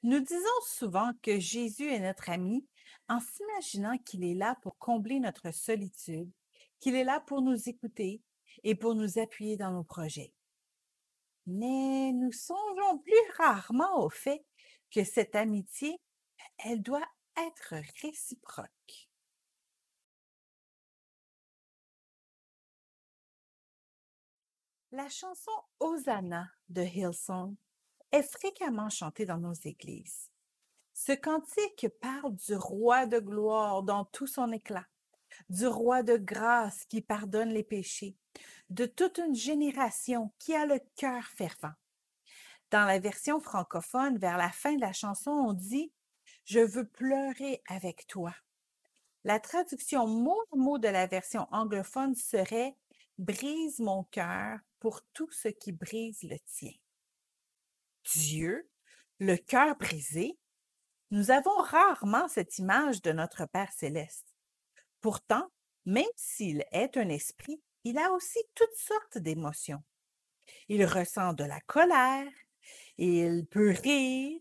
Nous disons souvent que Jésus est notre ami en s'imaginant qu'il est là pour combler notre solitude, qu'il est là pour nous écouter et pour nous appuyer dans nos projets. Mais nous songeons plus rarement au fait que cette amitié, elle doit être réciproque. La chanson Hosanna de Hillsong est fréquemment chantée dans nos églises. Ce cantique parle du roi de gloire dans tout son éclat, du roi de grâce qui pardonne les péchés, de toute une génération qui a le cœur fervent. Dans la version francophone, vers la fin de la chanson, on dit « Je veux pleurer avec toi ». La traduction mot à mot de la version anglophone serait « Brise mon cœur pour tout ce qui brise le tien ». Dieu, le cœur brisé, nous avons rarement cette image de notre Père céleste. Pourtant, même s'il est un esprit, il a aussi toutes sortes d'émotions. Il ressent de la colère, il peut rire,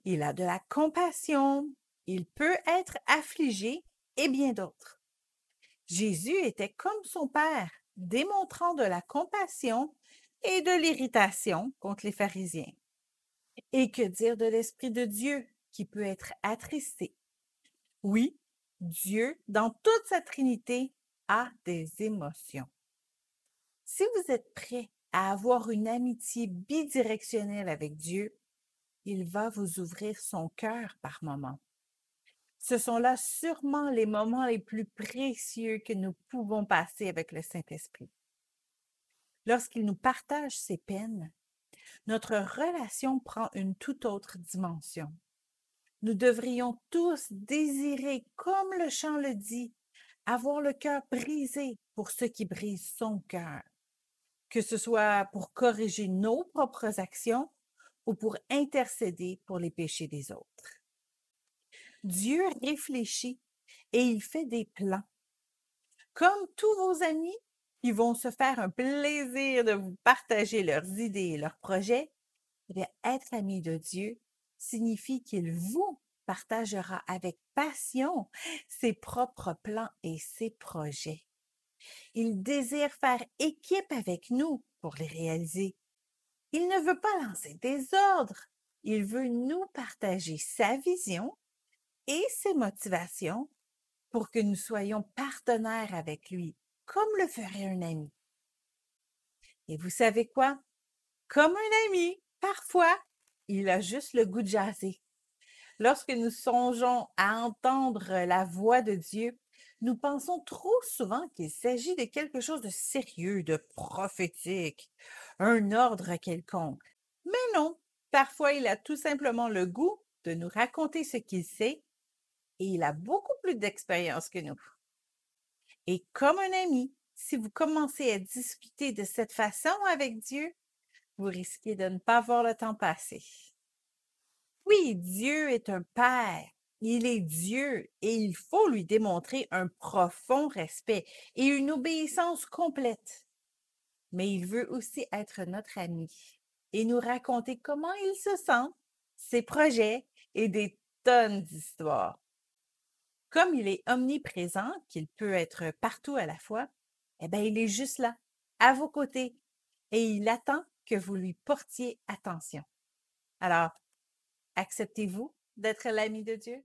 il a de la compassion, il peut être affligé et bien d'autres. Jésus était comme son Père, démontrant de la compassion et de l'irritation contre les pharisiens. Et que dire de l'Esprit de Dieu qui peut être attristé? Oui, Dieu, dans toute sa Trinité, a des émotions. Si vous êtes prêt à avoir une amitié bidirectionnelle avec Dieu, il va vous ouvrir son cœur par moments. Ce sont là sûrement les moments les plus précieux que nous pouvons passer avec le Saint-Esprit. Lorsqu'il nous partage ses peines, notre relation prend une toute autre dimension. Nous devrions tous désirer, comme le chant le dit, avoir le cœur brisé pour ceux qui brisent son cœur, que ce soit pour corriger nos propres actions ou pour intercéder pour les péchés des autres. Dieu réfléchit et il fait des plans. Comme tous vos amis, ils vont se faire un plaisir de vous partager leurs idées et leurs projets. Eh bien, être ami de Dieu signifie qu'il vous partagera avec passion ses propres plans et ses projets. Il désire faire équipe avec nous pour les réaliser. Il ne veut pas lancer des ordres. Il veut nous partager sa vision et ses motivations pour que nous soyons partenaires avec lui, comme le ferait un ami. Et vous savez quoi? Comme un ami, parfois, il a juste le goût de jaser. Lorsque nous songeons à entendre la voix de Dieu, nous pensons trop souvent qu'il s'agit de quelque chose de sérieux, de prophétique, un ordre quelconque. Mais non, parfois il a tout simplement le goût de nous raconter ce qu'il sait et il a beaucoup plus d'expérience que nous. Et comme un ami, si vous commencez à discuter de cette façon avec Dieu, vous risquez de ne pas voir le temps passer. Oui, Dieu est un Père. Il est Dieu et il faut lui démontrer un profond respect et une obéissance complète. Mais il veut aussi être notre ami et nous raconter comment il se sent, ses projets et des tonnes d'histoires. Comme il est omniprésent, qu'il peut être partout à la fois, eh bien, il est juste là, à vos côtés, et il attend que vous lui portiez attention. Alors, acceptez-vous d'être l'ami de Dieu?